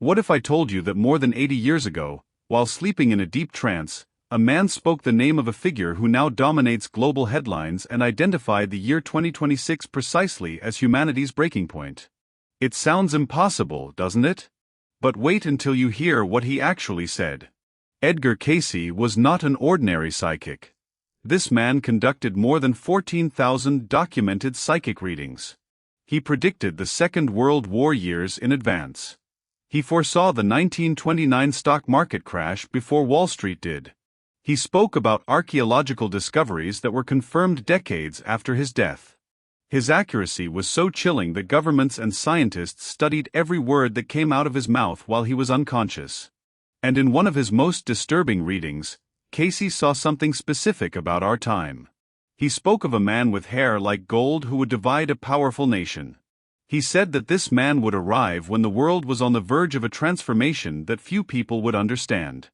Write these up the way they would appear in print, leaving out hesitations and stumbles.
What if I told you that more than 80 years ago, while sleeping in a deep trance, a man spoke the name of a figure who now dominates global headlines and identified the year 2026 precisely as humanity's breaking point? It sounds impossible, doesn't it? But wait until you hear what he actually said. Edgar Cayce was not an ordinary psychic. This man conducted more than 14,000 documented psychic readings. He predicted the Second World War years in advance. He foresaw the 1929 stock market crash before Wall Street did. He spoke about archaeological discoveries that were confirmed decades after his death. His accuracy was so chilling that governments and scientists studied every word that came out of his mouth while he was unconscious. And in one of his most disturbing readings, Cayce saw something specific about our time. He spoke of a man with hair like gold who would divide a powerful nation. He said that this man would arrive when the world was on the verge of a transformation that few people would understand.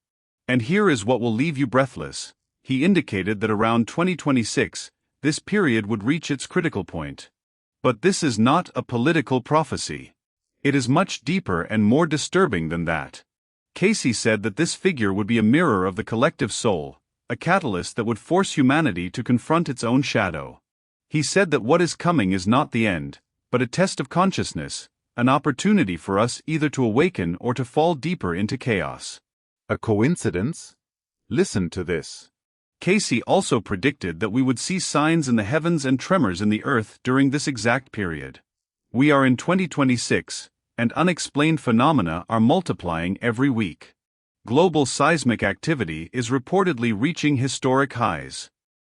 And here is what will leave you breathless. He indicated that around 2026, this period would reach its critical point. But this is not a political prophecy. It is much deeper and more disturbing than that. Cayce said that this figure would be a mirror of the collective soul, a catalyst that would force humanity to confront its own shadow. He said that what is coming is not the end, but a test of consciousness, an opportunity for us either to awaken or to fall deeper into chaos. A coincidence? Listen to this. Cayce also predicted that we would see signs in the heavens and tremors in the earth during this exact period. We are in 2026, and unexplained phenomena are multiplying every week. Global seismic activity is reportedly reaching historic highs.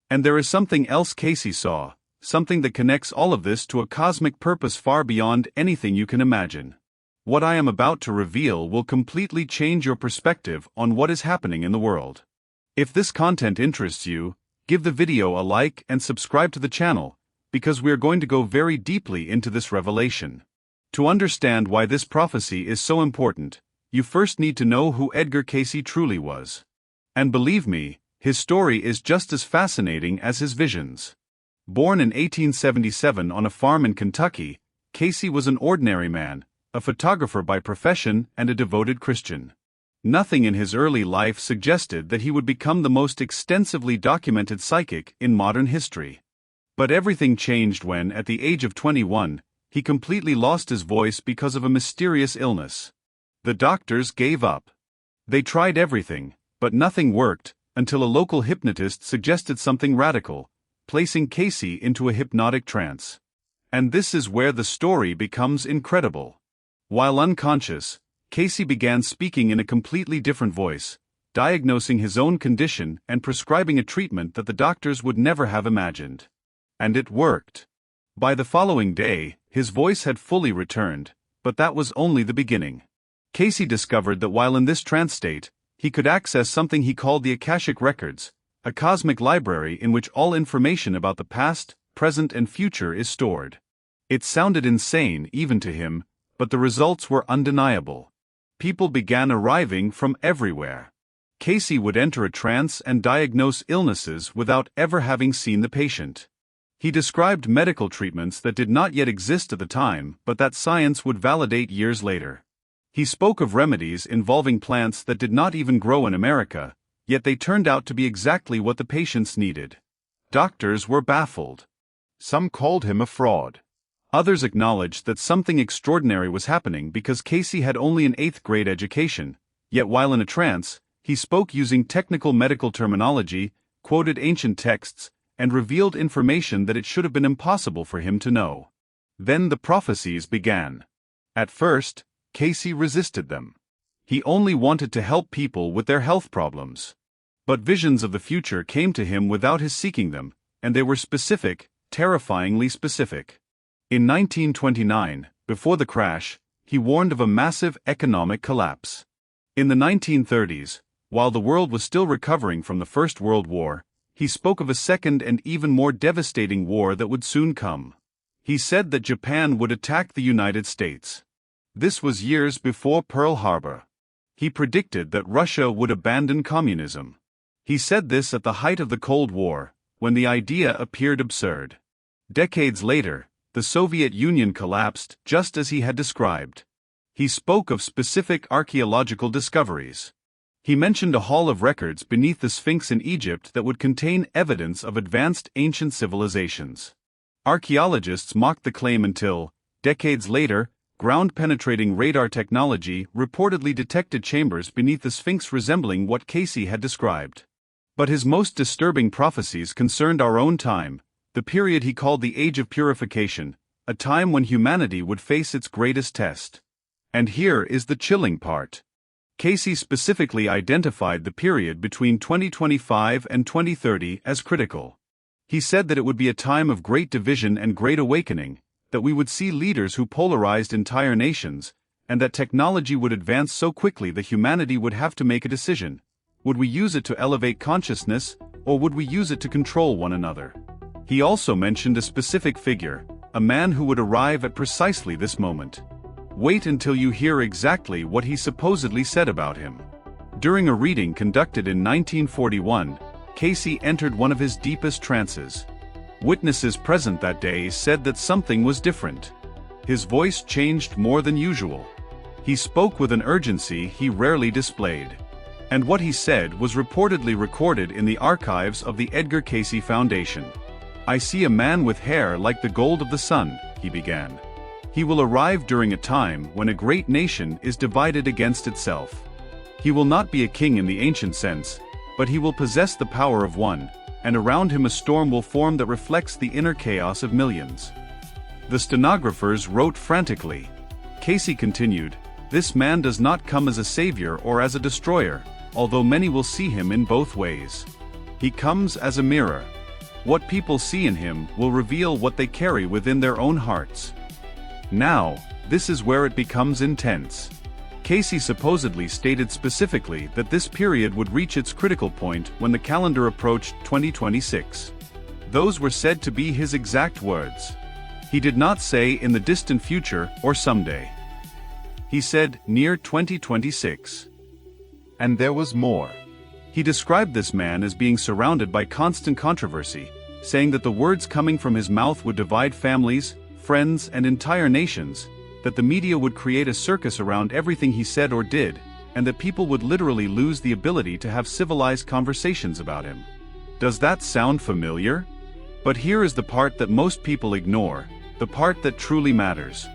And there is something else Cayce saw, something that connects all of this to a cosmic purpose far beyond anything you can imagine. What I am about to reveal will completely change your perspective on what is happening in the world. If this content interests you, give the video a like and subscribe to the channel, because we are going to go very deeply into this revelation. To understand why this prophecy is so important, you first need to know who Edgar Cayce truly was. And believe me, his story is just as fascinating as his visions. Born in 1877 on a farm in Kentucky, Cayce was an ordinary man, a photographer by profession and a devoted Christian. Nothing in his early life suggested that he would become the most extensively documented psychic in modern history. But everything changed when, at the age of 21, he completely lost his voice because of a mysterious illness. The doctors gave up. They tried everything, but nothing worked, until a local hypnotist suggested something radical, placing Cayce into a hypnotic trance. And this is where the story becomes incredible. While unconscious, Cayce began speaking in a completely different voice, diagnosing his own condition and prescribing a treatment that the doctors would never have imagined. And it worked. By the following day, his voice had fully returned, but that was only the beginning. Cayce discovered that while in this trance state, he could access something he called the Akashic Records, a cosmic library in which all information about the past, present and future is stored. It sounded insane even to him, but the results were undeniable. People began arriving from everywhere. Cayce would enter a trance and diagnose illnesses without ever having seen the patient. He described medical treatments that did not yet exist at the time, but that science would validate years later. He spoke of remedies involving plants that did not even grow in America, yet they turned out to be exactly what the patients needed. Doctors were baffled. Some called him a fraud. Others acknowledged that something extraordinary was happening because Cayce had only an 8th grade education, yet while in a trance, he spoke using technical medical terminology, quoted ancient texts, and revealed information that it should have been impossible for him to know. Then the prophecies began. At first, Cayce resisted them. He only wanted to help people with their health problems. But visions of the future came to him without his seeking them, and they were specific, terrifyingly specific. In 1929, before the crash, he warned of a massive economic collapse. In the 1930s, while the world was still recovering from the First World War, he spoke of a second and even more devastating war that would soon come. He said that Japan would attack the United States. This was years before Pearl Harbor. He predicted that Russia would abandon communism. He said this at the height of the Cold War, when the idea appeared absurd. Decades later, the Soviet Union collapsed just as he had described. He spoke of specific archaeological discoveries. He mentioned a hall of records beneath the Sphinx in Egypt that would contain evidence of advanced ancient civilizations. Archaeologists mocked the claim until, decades later, ground-penetrating radar technology reportedly detected chambers beneath the Sphinx resembling what Cayce had described. But his most disturbing prophecies concerned our own time, the period he called the Age of Purification, a time when humanity would face its greatest test. And here is the chilling part. Cayce specifically identified the period between 2025 and 2030 as critical. He said that it would be a time of great division and great awakening, that we would see leaders who polarized entire nations, and that technology would advance so quickly that humanity would have to make a decision. Would we use it to elevate consciousness, or would we use it to control one another? He also mentioned a specific figure, a man who would arrive at precisely this moment. Wait until you hear exactly what he supposedly said about him. During a reading conducted in 1941, Cayce entered one of his deepest trances. Witnesses present that day said that something was different. His voice changed more than usual. He spoke with an urgency he rarely displayed. And what he said was reportedly recorded in the archives of the Edgar Cayce Foundation. "I see a man with hair like the gold of the sun," he began. "He will arrive during a time when a great nation is divided against itself. He will not be a king in the ancient sense, but he will possess the power of one, and around him a storm will form that reflects the inner chaos of millions." The stenographers wrote frantically. Cayce continued, "This man does not come as a savior or as a destroyer, although many will see him in both ways. He comes as a mirror. What people see in him will reveal what they carry within their own hearts." Now, this is where it becomes intense. Cayce supposedly stated specifically that this period would reach its critical point when the calendar approached 2026. Those were said to be his exact words. He did not say in the distant future or someday. He said near 2026. And there was more. He described this man as being surrounded by constant controversy, saying that the words coming from his mouth would divide families, friends, and entire nations, that the media would create a circus around everything he said or did, and that people would literally lose the ability to have civilized conversations about him. Does that sound familiar? But here is the part that most people ignore, the part that truly matters.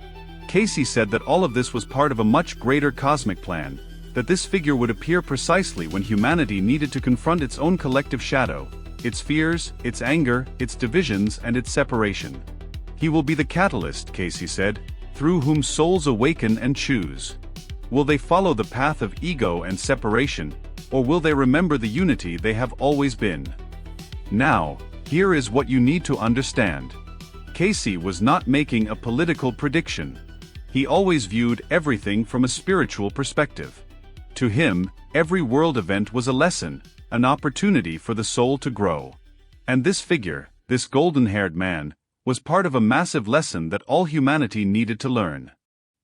Cayce said that all of this was part of a much greater cosmic plan, that this figure would appear precisely when humanity needed to confront its own collective shadow, its fears, its anger, its divisions, and its separation. He will be the catalyst, Cayce said, through whom souls awaken and choose. Will they follow the path of ego and separation, or will they remember the unity they have always been? Now, here is what you need to understand. Cayce was not making a political prediction. He always viewed everything from a spiritual perspective. To him, every world event was a lesson, an opportunity for the soul to grow. And this figure, this golden-haired man, was part of a massive lesson that all humanity needed to learn.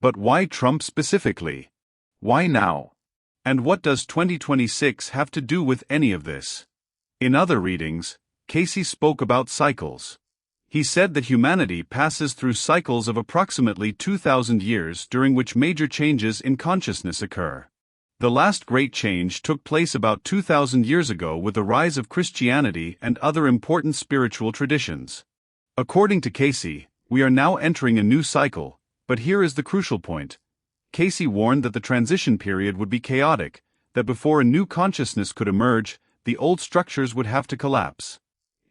But why Trump specifically? Why now? And what does 2026 have to do with any of this? In other readings, Cayce spoke about cycles. He said that humanity passes through cycles of approximately 2,000 years during which major changes in consciousness occur. The last great change took place about 2,000 years ago with the rise of Christianity and other important spiritual traditions. According to Cayce, we are now entering a new cycle, but here is the crucial point. Cayce warned that the transition period would be chaotic, that before a new consciousness could emerge, the old structures would have to collapse.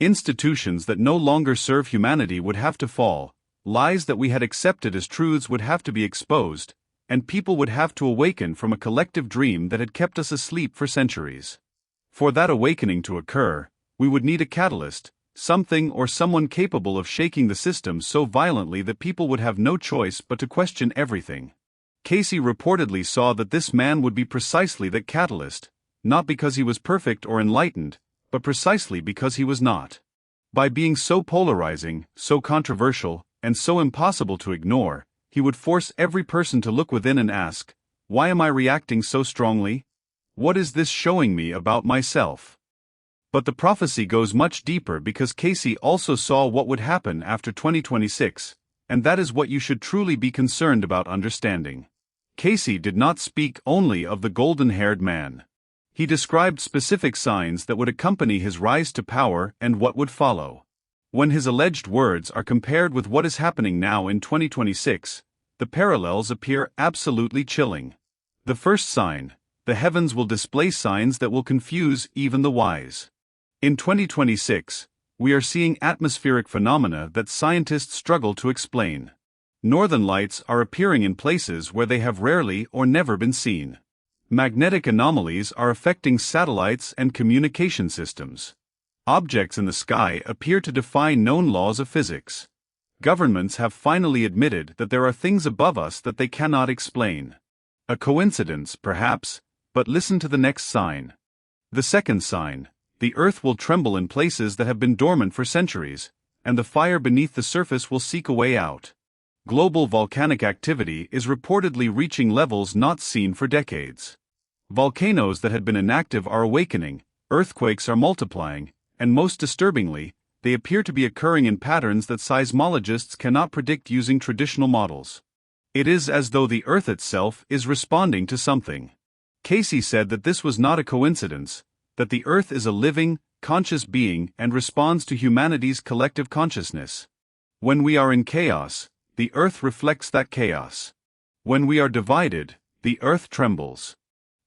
Institutions that no longer serve humanity would have to fall, lies that we had accepted as truths would have to be exposed, and people would have to awaken from a collective dream that had kept us asleep for centuries. For that awakening to occur, we would need a catalyst, something or someone capable of shaking the system so violently that people would have no choice but to question everything. Cayce reportedly saw that this man would be precisely that catalyst, not because he was perfect or enlightened, but precisely because he was not. By being so polarizing, so controversial, and so impossible to ignore, he would force every person to look within and ask, why am I reacting so strongly? What is this showing me about myself? But the prophecy goes much deeper because Cayce also saw what would happen after 2026, and that is what you should truly be concerned about understanding. Cayce did not speak only of the golden-haired man. He described specific signs that would accompany his rise to power and what would follow. When his alleged words are compared with what is happening now in 2026, the parallels appear absolutely chilling. The first sign: the heavens will display signs that will confuse even the wise. In 2026, we are seeing atmospheric phenomena that scientists struggle to explain. Northern lights are appearing in places where they have rarely or never been seen. Magnetic anomalies are affecting satellites and communication systems. Objects in the sky appear to defy known laws of physics. Governments have finally admitted that there are things above us that they cannot explain. A coincidence, perhaps, but listen to the next sign. The second sign: the earth will tremble in places that have been dormant for centuries, and the fire beneath the surface will seek a way out. Global volcanic activity is reportedly reaching levels not seen for decades. Volcanoes that had been inactive are awakening, earthquakes are multiplying, and most disturbingly, they appear to be occurring in patterns that seismologists cannot predict using traditional models. It is as though the Earth itself is responding to something. Cayce said that this was not a coincidence, that the Earth is a living, conscious being and responds to humanity's collective consciousness. When we are in chaos, the Earth reflects that chaos. When we are divided, the Earth trembles.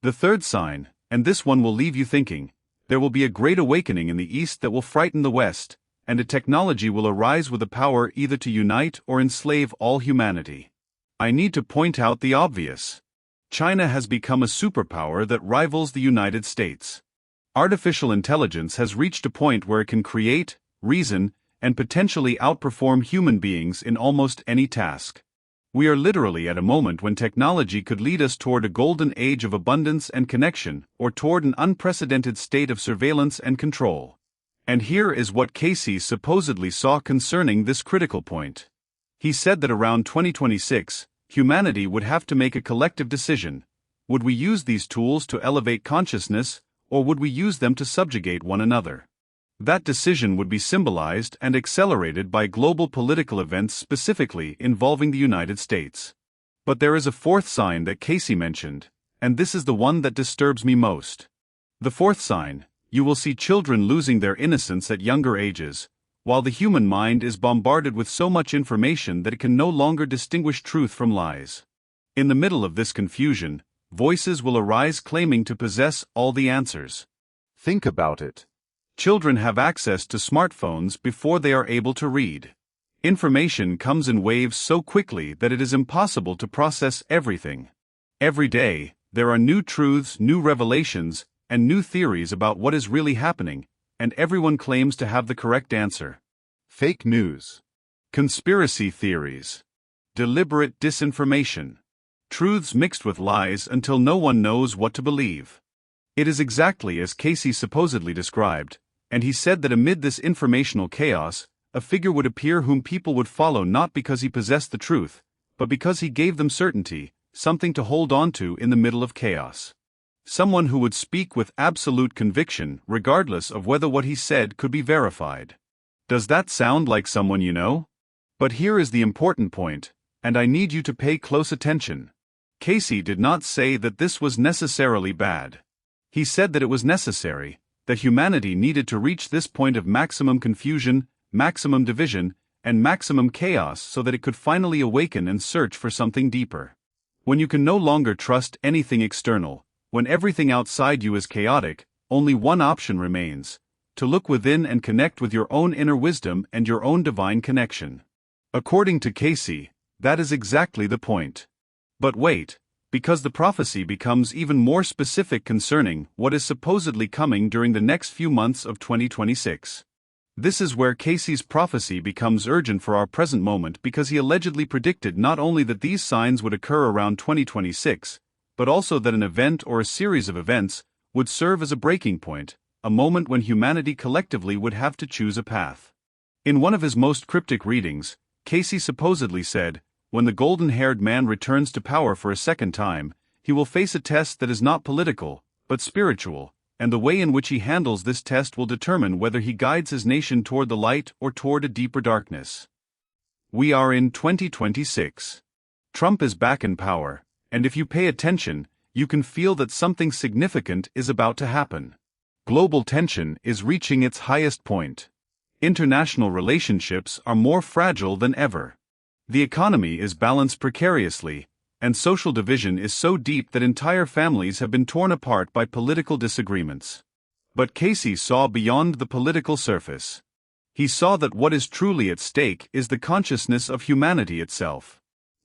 The third sign, and this one will leave you thinking, there will be a great awakening in the East that will frighten the West, and a technology will arise with the power either to unite or enslave all humanity. I need to point out the obvious. China has become a superpower that rivals the United States. Artificial intelligence has reached a point where it can create, reason, and potentially outperform human beings in almost any task. We are literally at a moment when technology could lead us toward a golden age of abundance and connection, or toward an unprecedented state of surveillance and control. And here is what Cayce supposedly saw concerning this critical point. He said that around 2026, humanity would have to make a collective decision. Would we use these tools to elevate consciousness, or would we use them to subjugate one another? That decision would be symbolized and accelerated by global political events specifically involving the United States. But there is a fourth sign that Cayce mentioned, and this is the one that disturbs me most. The fourth sign: you will see children losing their innocence at younger ages, while the human mind is bombarded with so much information that it can no longer distinguish truth from lies. In the middle of this confusion, voices will arise claiming to possess all the answers. Think about it. Children have access to smartphones before they are able to read. Information comes in waves so quickly that it is impossible to process everything. Every day, there are new truths, new revelations, and new theories about what is really happening, and everyone claims to have the correct answer. Fake news. Conspiracy theories. Deliberate disinformation. Truths mixed with lies until no one knows what to believe. It is exactly as Cayce supposedly described, and he said that amid this informational chaos, a figure would appear whom people would follow not because he possessed the truth, but because he gave them certainty, something to hold on to in the middle of chaos. Someone who would speak with absolute conviction regardless of whether what he said could be verified. Does that sound like someone you know? But here is the important point, and I need you to pay close attention. Cayce did not say that this was necessarily bad. He said that it was necessary, that humanity needed to reach this point of maximum confusion, maximum division, and maximum chaos so that it could finally awaken and search for something deeper. When you can no longer trust anything external, when everything outside you is chaotic, only one option remains: to look within and connect with your own inner wisdom and your own divine connection. According to Cayce, that is exactly the point. But wait, because the prophecy becomes even more specific concerning what is supposedly coming during the next few months of 2026. This is where Cayce's prophecy becomes urgent for our present moment, because he allegedly predicted not only that these signs would occur around 2026, but also that an event or a series of events would serve as a breaking point, a moment when humanity collectively would have to choose a path. In one of his most cryptic readings, Cayce supposedly said, when the golden-haired man returns to power for a second time, he will face a test that is not political, but spiritual, and the way in which he handles this test will determine whether he guides his nation toward the light or toward a deeper darkness. We are in 2026. Trump is back in power, And if you pay attention, you can feel that something significant is about to happen. Global tension is reaching its highest point. International relationships are more fragile than ever. The economy is balanced precariously, and social division is so deep that entire families have been torn apart by political disagreements. But Cayce saw beyond the political surface. He saw that what is truly at stake is the consciousness of humanity itself.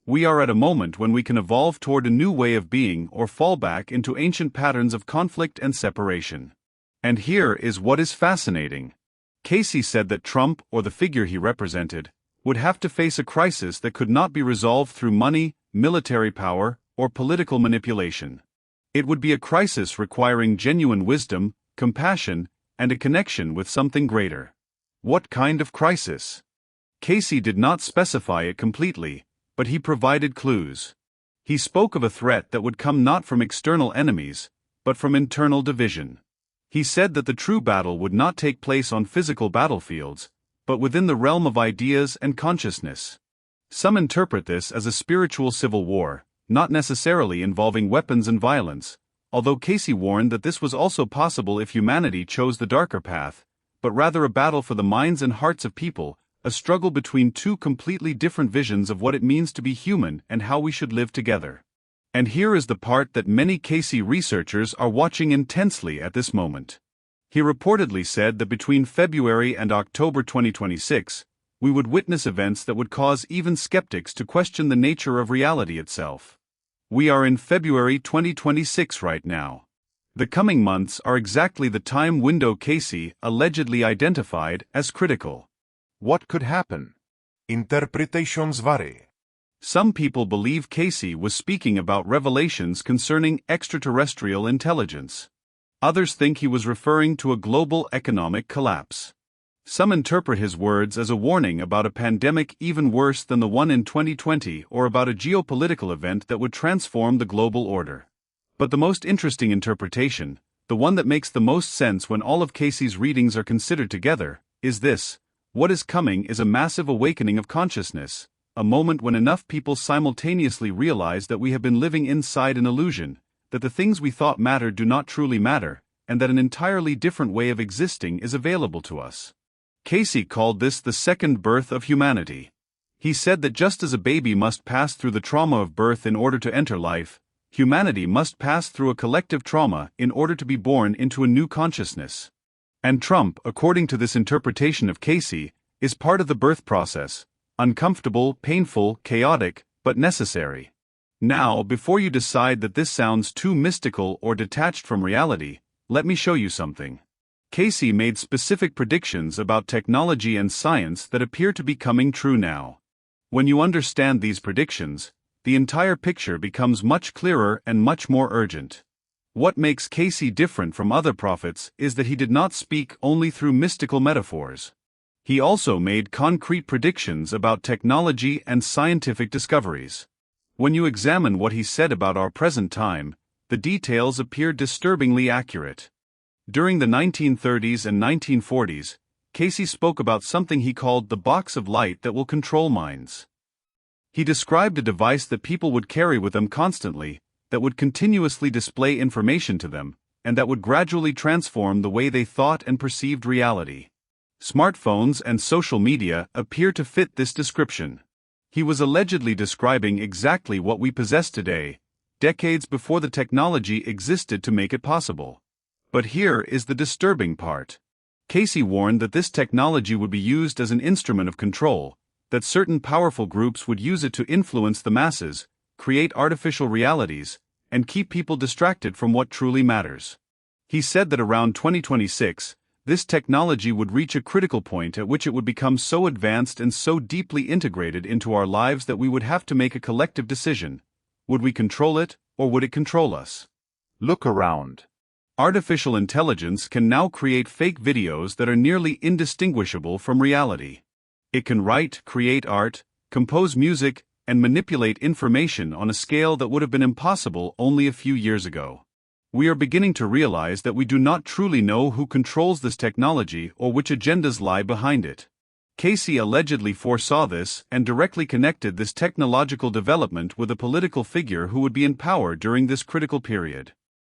We are at a moment when we can evolve toward a new way of being or fall back into ancient patterns of conflict and separation. And here is what is fascinating. Cayce said that Trump, or the figure he represented, would have to face a crisis that could not be resolved through money, military power, or political manipulation. It would be a crisis requiring genuine wisdom, compassion, and a connection with something greater. What kind of crisis? Cayce did not specify it completely, but he provided clues. He spoke of a threat that would come not from external enemies, but from internal division. He said that the true battle would not take place on physical battlefields, but within the realm of ideas and consciousness. Some interpret this as a spiritual civil war, not necessarily involving weapons and violence, although Cayce warned that this was also possible if humanity chose the darker path, but rather a battle for the minds and hearts of people, a struggle between two completely different visions of what it means to be human and how we should live together. And here is the part that many Cayce researchers are watching intensely at this moment. He reportedly said that between February and October 2026, we would witness events that would cause even skeptics to question the nature of reality itself. We are in February 2026 right now. The coming months are exactly the time window Cayce allegedly identified as critical. What could happen? Interpretations vary. Some people believe Cayce was speaking about revelations concerning extraterrestrial intelligence. Others think he was referring to a global economic collapse. Some interpret his words as a warning about a pandemic even worse than the one in 2020 or about a geopolitical event that would transform the global order. But the most interesting interpretation, the one that makes the most sense when all of Cayce's readings are considered together, is this: what is coming is a massive awakening of consciousness, a moment when enough people simultaneously realize that we have been living inside an illusion, that the things we thought mattered do not truly matter, and that an entirely different way of existing is available to us. Cayce called this the second birth of humanity. He said that just as a baby must pass through the trauma of birth in order to enter life, humanity must pass through a collective trauma in order to be born into a new consciousness. And Trump, according to this interpretation of Cayce, is part of the birth process, uncomfortable, painful, chaotic, but necessary. Now, before you decide that this sounds too mystical or detached from reality, let me show you something. Cayce made specific predictions about technology and science that appear to be coming true now. When you understand these predictions, the entire picture becomes much clearer and much more urgent. What makes Cayce different from other prophets is that he did not speak only through mystical metaphors. He also made concrete predictions about technology and scientific discoveries. When you examine what he said about our present time, the details appear disturbingly accurate. During the 1930s and 1940s, Cayce spoke about something he called the box of light that will control minds. He described a device that people would carry with them constantly, that would continuously display information to them, and that would gradually transform the way they thought and perceived reality. Smartphones and social media appear to fit this description. He was allegedly describing exactly what we possess today, decades before the technology existed to make it possible. But here is the disturbing part. Cayce warned that this technology would be used as an instrument of control, that certain powerful groups would use it to influence the masses, create artificial realities, and keep people distracted from what truly matters. He said that around 2026, this technology would reach a critical point at which it would become so advanced and so deeply integrated into our lives that we would have to make a collective decision. Would we control it, or would it control us? Look around. Artificial intelligence can now create fake videos that are nearly indistinguishable from reality. It can write, create art, compose music, and manipulate information on a scale that would have been impossible only a few years ago. We are beginning to realize that we do not truly know who controls this technology or which agendas lie behind it. Cayce allegedly foresaw this and directly connected this technological development with a political figure who would be in power during this critical period.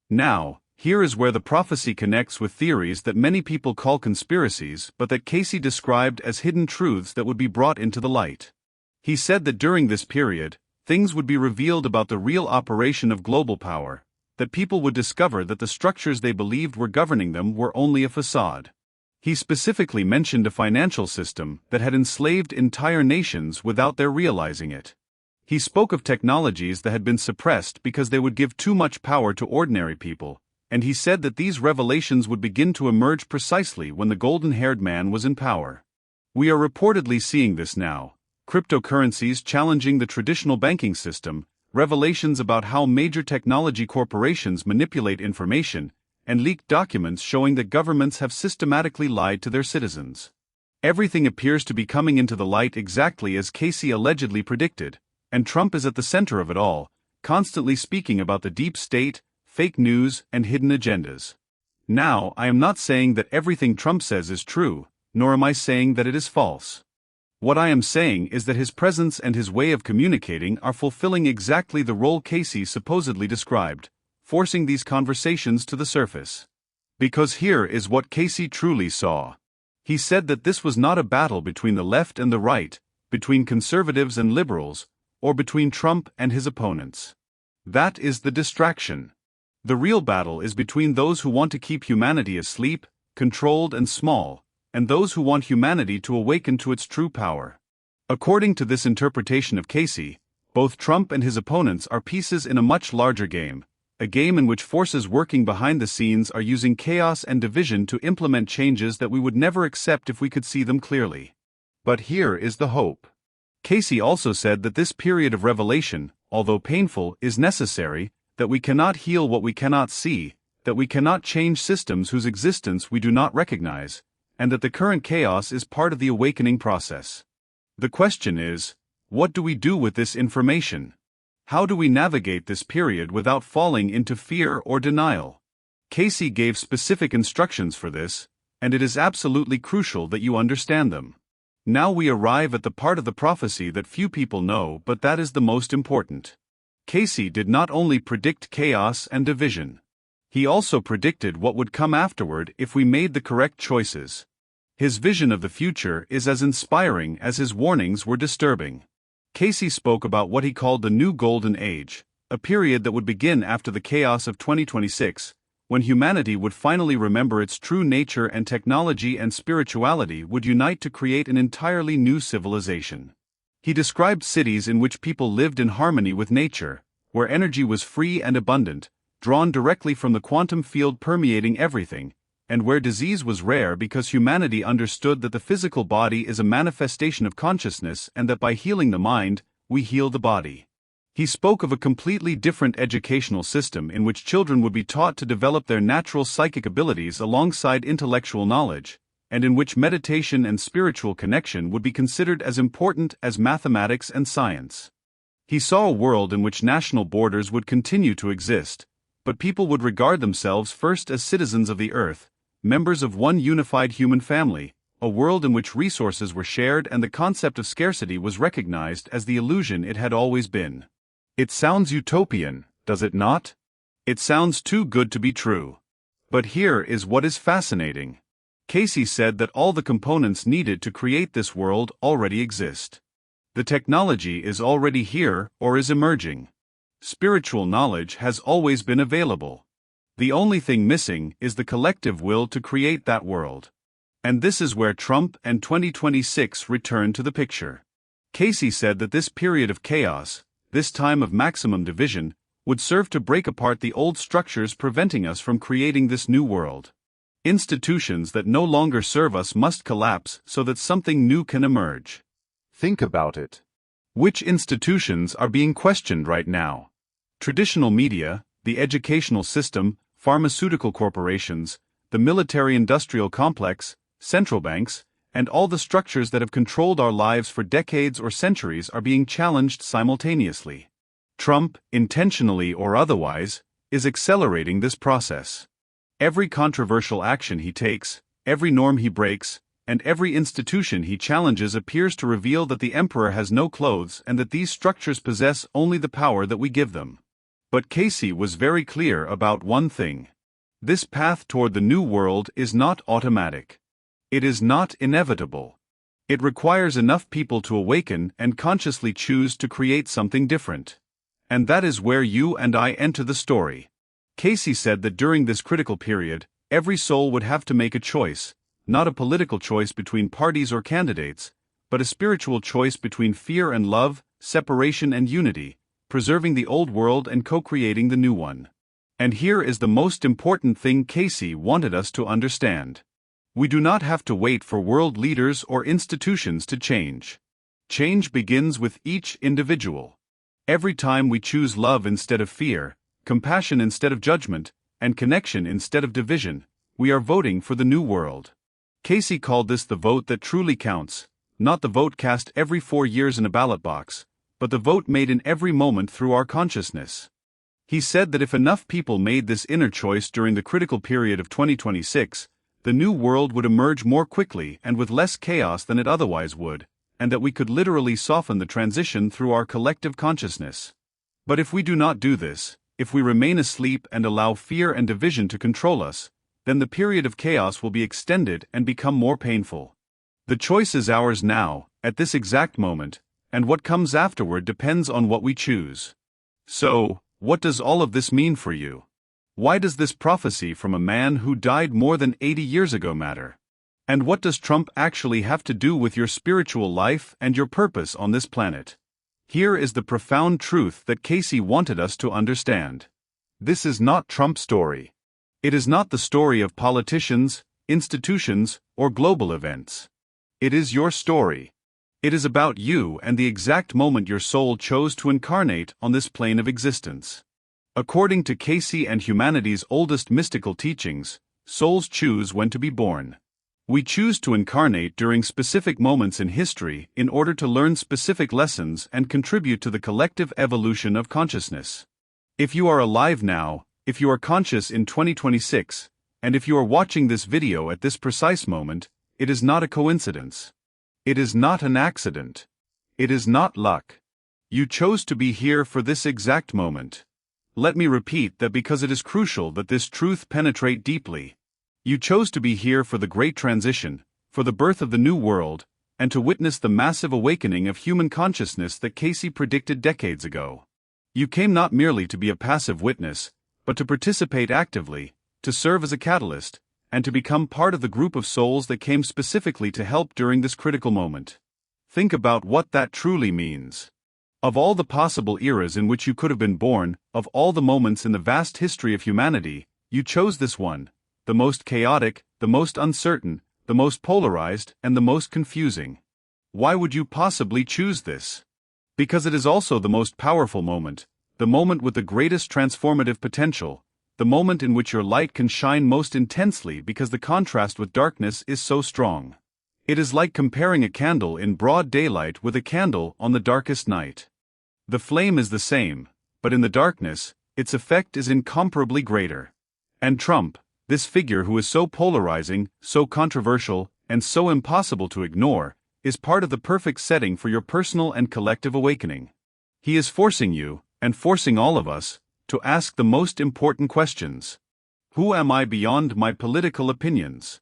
Now, here is where the prophecy connects with theories that many people call conspiracies but that Cayce described as hidden truths that would be brought into the light. He said that during this period, things would be revealed about the real operation of global power, that people would discover that the structures they believed were governing them were only a facade. He specifically mentioned a financial system that had enslaved entire nations without their realizing it. He spoke of technologies that had been suppressed because they would give too much power to ordinary people, and he said that these revelations would begin to emerge precisely when the golden-haired man was in power. We are reportedly seeing this now: cryptocurrencies challenging the traditional banking system, revelations about how major technology corporations manipulate information, and leaked documents showing that governments have systematically lied to their citizens. Everything appears to be coming into the light exactly as Cayce allegedly predicted, and Trump is at the center of it all, constantly speaking about the deep state, fake news, and hidden agendas. Now, I am not saying that everything Trump says is true, nor am I saying that it is false. What I am saying is that his presence and his way of communicating are fulfilling exactly the role Cayce supposedly described, forcing these conversations to the surface. Because here is what Cayce truly saw. He said that this was not a battle between the left and the right, between conservatives and liberals, or between Trump and his opponents. That is the distraction. The real battle is between those who want to keep humanity asleep, controlled and small, and those who want humanity to awaken to its true power. According to this interpretation of Cayce, both Trump and his opponents are pieces in a much larger game, a game in which forces working behind the scenes are using chaos and division to implement changes that we would never accept if we could see them clearly. But here is the hope. Cayce also said that this period of revelation, although painful, is necessary, that we cannot heal what we cannot see, that we cannot change systems whose existence we do not recognize, and that the current chaos is part of the awakening process. The question is, what do we do with this information? How do we navigate this period without falling into fear or denial? Cayce gave specific instructions for this, and it is absolutely crucial that you understand them. Now we arrive at the part of the prophecy that few people know, but that is the most important. Cayce did not only predict chaos and division. He also predicted what would come afterward if we made the correct choices. His vision of the future is as inspiring as his warnings were disturbing. Cayce spoke about what he called the New Golden Age, a period that would begin after the chaos of 2026, when humanity would finally remember its true nature and technology and spirituality would unite to create an entirely new civilization. He described cities in which people lived in harmony with nature, where energy was free and abundant, drawn directly from the quantum field permeating everything, and where disease was rare because humanity understood that the physical body is a manifestation of consciousness and that by healing the mind, we heal the body. He spoke of a completely different educational system in which children would be taught to develop their natural psychic abilities alongside intellectual knowledge, and in which meditation and spiritual connection would be considered as important as mathematics and science. He saw a world in which national borders would continue to exist, but people would regard themselves first as citizens of the earth, members of one unified human family, a world in which resources were shared and the concept of scarcity was recognized as the illusion it had always been. It sounds utopian, does it not? It sounds too good to be true. But here is what is fascinating. Cayce said that all the components needed to create this world already exist. The technology is already here or is emerging. Spiritual knowledge has always been available. The only thing missing is the collective will to create that world. And this is where Trump and 2026 return to the picture. Cayce said that this period of chaos, this time of maximum division, would serve to break apart the old structures preventing us from creating this new world. Institutions that no longer serve us must collapse so that something new can emerge. Think about it. Which institutions are being questioned right now? Traditional media, the educational system, pharmaceutical corporations, the military-industrial complex, central banks, and all the structures that have controlled our lives for decades or centuries are being challenged simultaneously. Trump, intentionally or otherwise, is accelerating this process. Every controversial action he takes, every norm he breaks, and every institution he challenges appears to reveal that the emperor has no clothes and that these structures possess only the power that we give them. But Cayce was very clear about one thing. This path toward the new world is not automatic. It is not inevitable. It requires enough people to awaken and consciously choose to create something different. And that is where you and I enter the story. Cayce said that during this critical period, every soul would have to make a choice, not a political choice between parties or candidates, but a spiritual choice between fear and love, separation and unity, preserving the old world and co-creating the new one. And here is the most important thing Cayce wanted us to understand. We do not have to wait for world leaders or institutions to change. Change begins with each individual. Every time we choose love instead of fear, compassion instead of judgment, and connection instead of division, we are voting for the new world. Cayce called this the vote that truly counts, not the vote cast every 4 years in a ballot box, but the vote made in every moment through our consciousness. He said that if enough people made this inner choice during the critical period of 2026, the new world would emerge more quickly and with less chaos than it otherwise would, and that we could literally soften the transition through our collective consciousness. But if we do not do this, if we remain asleep and allow fear and division to control us, then the period of chaos will be extended and become more painful. The choice is ours now, at this exact moment, and what comes afterward depends on what we choose. So, what does all of this mean for you? Why does this prophecy from a man who died more than 80 years ago matter? And what does Trump actually have to do with your spiritual life and your purpose on this planet? Here is the profound truth that Cayce wanted us to understand. This is not Trump's story. It is not the story of politicians, institutions, or global events. It is your story. It is about you and the exact moment your soul chose to incarnate on this plane of existence. According to Cayce and humanity's oldest mystical teachings, souls choose when to be born. We choose to incarnate during specific moments in history in order to learn specific lessons and contribute to the collective evolution of consciousness. If you are alive now, if you are conscious in 2026, and if you are watching this video at this precise moment, it is not a coincidence. It is not an accident. It is not luck. You chose to be here for this exact moment. Let me repeat that because it is crucial that this truth penetrate deeply. You chose to be here for the great transition, for the birth of the new world, and to witness the massive awakening of human consciousness that Cayce predicted decades ago. You came not merely to be a passive witness, but to participate actively, to serve as a catalyst, and to become part of the group of souls that came specifically to help during this critical moment. Think about what that truly means. Of all the possible eras in which you could have been born, of all the moments in the vast history of humanity, you chose this one, the most chaotic, the most uncertain, the most polarized, and the most confusing. Why would you possibly choose this? Because it is also the most powerful moment, the moment with the greatest transformative potential, the moment in which your light can shine most intensely because the contrast with darkness is so strong. It is like comparing a candle in broad daylight with a candle on the darkest night. The flame is the same, but in the darkness, its effect is incomparably greater. And Trump, this figure who is so polarizing, so controversial, and so impossible to ignore, is part of the perfect setting for your personal and collective awakening. He is forcing you, and forcing all of us, to ask the most important questions. Who am I beyond my political opinions?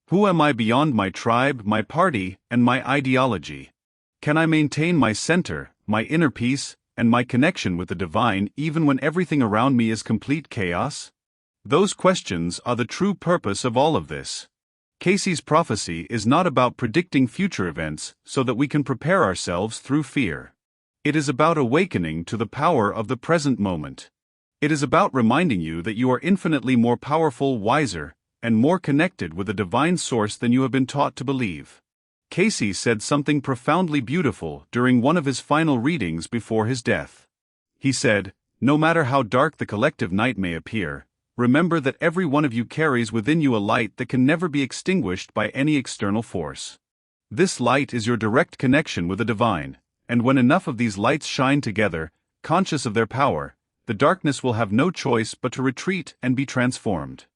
Who am I beyond my tribe, my party, and my ideology? Can I maintain my center, my inner peace, and my connection with the divine even when everything around me is complete chaos? Those questions are the true purpose of all of this. Cayce's prophecy is not about predicting future events so that we can prepare ourselves through fear. It is about awakening to the power of the present moment. It is about reminding you that you are infinitely more powerful, wiser, and more connected with a divine source than you have been taught to believe. Cayce said something profoundly beautiful during one of his final readings before his death. He said, "No matter how dark the collective night may appear, remember that every one of you carries within you a light that can never be extinguished by any external force. This light is your direct connection with the divine, and when enough of these lights shine together, conscious of their power, the darkness will have no choice but to retreat and be transformed."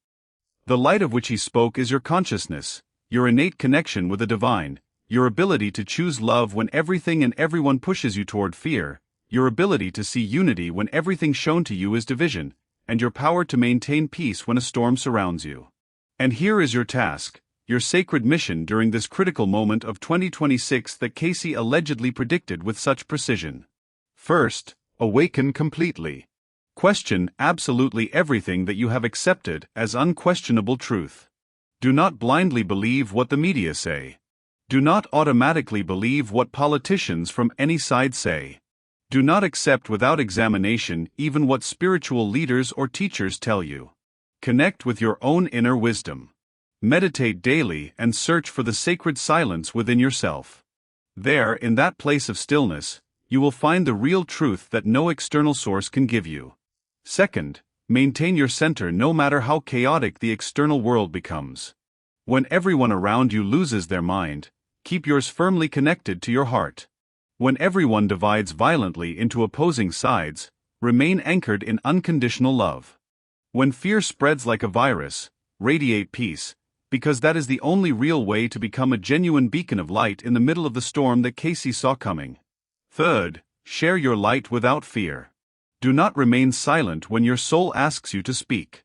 The light of which he spoke is your consciousness, your innate connection with the divine, your ability to choose love when everything and everyone pushes you toward fear, your ability to see unity when everything shown to you is division, and your power to maintain peace when a storm surrounds you. And here is your task, your sacred mission during this critical moment of 2026 that Cayce allegedly predicted with such precision. First, awaken completely. Question absolutely everything that you have accepted as unquestionable truth. Do not blindly believe what the media say. Do not automatically believe what politicians from any side say. Do not accept without examination even what spiritual leaders or teachers tell you. Connect with your own inner wisdom. Meditate daily and search for the sacred silence within yourself. There, in that place of stillness, you will find the real truth that no external source can give you. Second, maintain your center no matter how chaotic the external world becomes. When everyone around you loses their mind, keep yours firmly connected to your heart. When everyone divides violently into opposing sides, remain anchored in unconditional love. When fear spreads like a virus, radiate peace, because that is the only real way to become a genuine beacon of light in the middle of the storm that Cayce saw coming. Third, share your light without fear. Do not remain silent when your soul asks you to speak.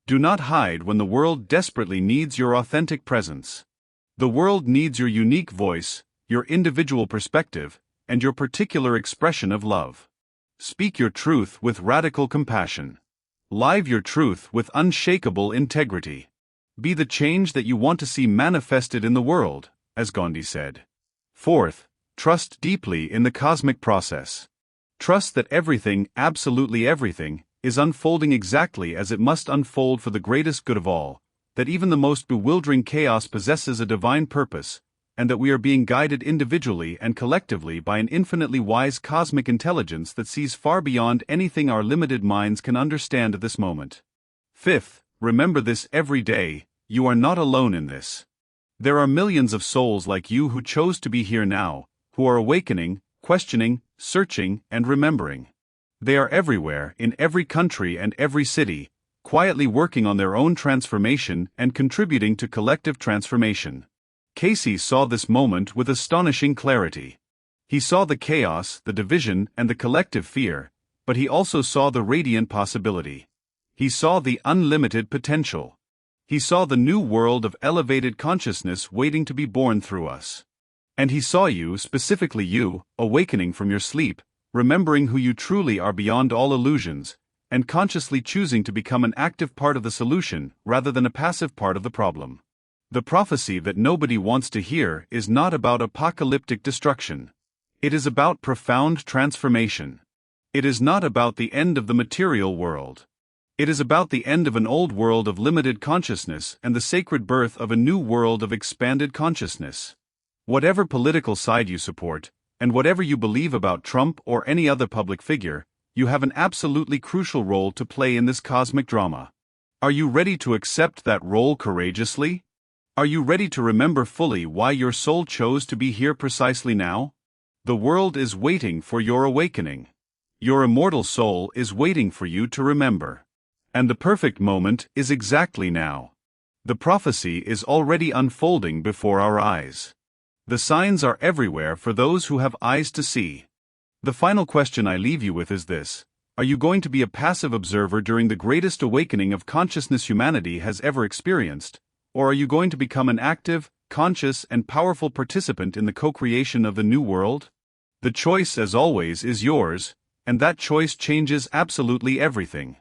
Do not hide when the world desperately needs your authentic presence. The world needs your unique voice, your individual perspective, and your particular expression of love. Speak your truth with radical compassion. Live your truth with unshakable integrity. Be the change that you want to see manifested in the world, as Gandhi said. Fourth, trust deeply in the cosmic process. Trust that everything, absolutely everything, is unfolding exactly as it must unfold for the greatest good of all, that even the most bewildering chaos possesses a divine purpose, and that we are being guided individually and collectively by an infinitely wise cosmic intelligence that sees far beyond anything our limited minds can understand at this moment. Fifth, remember this every day, you are not alone in this. There are millions of souls like you who chose to be here now, who are awakening, questioning, searching, and remembering. They are everywhere, in every country and every city, quietly working on their own transformation and contributing to collective transformation. Cayce saw this moment with astonishing clarity. He saw the chaos, the division, and the collective fear, but he also saw the radiant possibility. He saw the unlimited potential. He saw the new world of elevated consciousness waiting to be born through us. And he saw you, specifically you, awakening from your sleep, remembering who you truly are beyond all illusions, and consciously choosing to become an active part of the solution rather than a passive part of the problem. The prophecy that nobody wants to hear is not about apocalyptic destruction. It is about profound transformation. It is not about the end of the material world. It is about the end of an old world of limited consciousness and the sacred birth of a new world of expanded consciousness. Whatever political side you support, and whatever you believe about Trump or any other public figure, you have an absolutely crucial role to play in this cosmic drama. Are you ready to accept that role courageously? Are you ready to remember fully why your soul chose to be here precisely now? The world is waiting for your awakening. Your immortal soul is waiting for you to remember. And the perfect moment is exactly now. The prophecy is already unfolding before our eyes. The signs are everywhere for those who have eyes to see. The final question I leave you with is this: are you going to be a passive observer during the greatest awakening of consciousness humanity has ever experienced? Or are you going to become an active, conscious, and powerful participant in the co-creation of the new world? The choice, as always, is yours, and that choice changes absolutely everything.